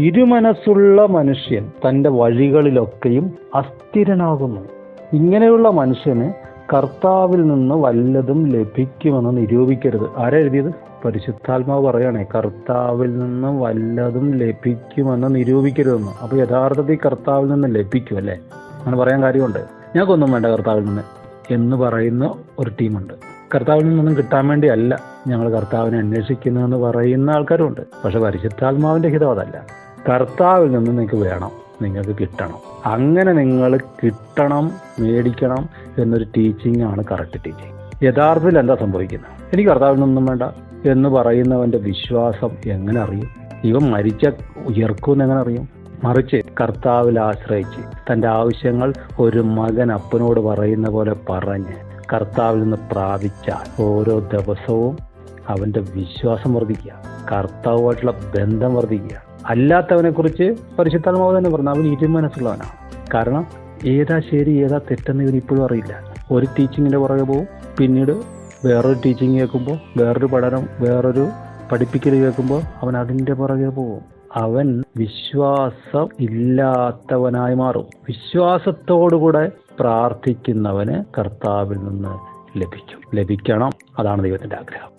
ഇരുമനസ്സുള്ള മനുഷ്യൻ തൻ്റെ വഴികളിലൊക്കെയും അസ്ഥിരനാകുന്നു. ഇങ്ങനെയുള്ള മനുഷ്യന് കർത്താവിൽ നിന്ന് വല്ലതും ലഭിക്കുമെന്ന് നിരൂപിക്കരുത്. ആരാ എഴുതിയത്? പരിശുദ്ധാത്മാവ് പറയുകയാണേ, കർത്താവിൽ നിന്ന് വല്ലതും ലഭിക്കുമെന്ന് നിരൂപിക്കരുതെന്ന്. അപ്പോൾ യഥാർത്ഥത്തിൽ കർത്താവിൽ നിന്ന് ലഭിക്കും അല്ലേ? അങ്ങനെ പറയാൻ കാര്യമുണ്ട്. ഞങ്ങൾക്കൊന്നും വേണ്ട കർത്താവിൽ നിന്ന് എന്ന് പറയുന്ന ഒരു ടീമുണ്ട്. കർത്താവിൽ നിന്നൊന്നും കിട്ടാൻ വേണ്ടിയല്ല ഞങ്ങൾ കർത്താവിനെ അന്വേഷിക്കുന്നതെന്ന് പറയുന്ന ആൾക്കാരുണ്ട്. പക്ഷെ പരിശുദ്ധാത്മാവിൻ്റെ ഹിതം അതല്ല. കർത്താവിൽ നിന്ന് നിങ്ങൾക്ക് വേണം, നിങ്ങൾക്ക് കിട്ടണം. അങ്ങനെ നിങ്ങൾ കിട്ടണം, മേടിക്കണം എന്നൊരു ടീച്ചിങ് ആണ് കറക്റ്റ് ടീച്ചിങ്. യഥാർത്ഥത്തിൽ എന്താ സംഭവിക്കുന്നത്? എനിക്ക് കർത്താവിൽ നിന്നൊന്നും വേണ്ട എന്ന് പറയുന്നവൻ്റെ വിശ്വാസം എങ്ങനെ അറിയും? ഇവൻ മരിച്ച ഉയർക്കുമെന്ന് എങ്ങനെ അറിയും? മറിച്ച് കർത്താവിൽ ആശ്രയിച്ച് തൻ്റെ ആവശ്യങ്ങൾ ഒരു മകൻ അപ്പനോട് പറയുന്ന പോലെ പറഞ്ഞ് കർത്താവിൽ നിന്ന് പ്രാപിച്ചാൽ ഓരോ ദിവസവും അവൻ്റെ വിശ്വാസം വർദ്ധിക്കുക, കർത്താവുമായിട്ടുള്ള ബന്ധം വർദ്ധിക്കുക. അല്ലാത്തവനെ കുറിച്ച് പരിശുദ്ധാത്മാവ് തന്നെ പറഞ്ഞു, അവൻ ഇരുമനസ്സുള്ളവനാണ്. കാരണം ഏതാ ശരി ഏതാ തെറ്റെന്ന് ഇവൻ ഇപ്പോഴും അറിയില്ല. ഒരു ടീച്ചിങ്ങിൻ്റെ പുറകെ പോവും, പിന്നീട് വേറൊരു ടീച്ചിങ് കേൾക്കുമ്പോൾ, വേറൊരു പഠനം, വേറൊരു പഠിപ്പിക്കൽ കേൾക്കുമ്പോൾ അവൻ അതിൻ്റെ പുറകെ പോവും. അവൻ വിശ്വാസം ഇല്ലാത്തവനായി മാറും. വിശ്വാസത്തോടുകൂടെ പ്രാർത്ഥിക്കുന്നവന് കർത്താവിൽ നിന്ന് ലഭിക്കണം. അതാണ് ദൈവത്തിൻ്റെ ആഗ്രഹം.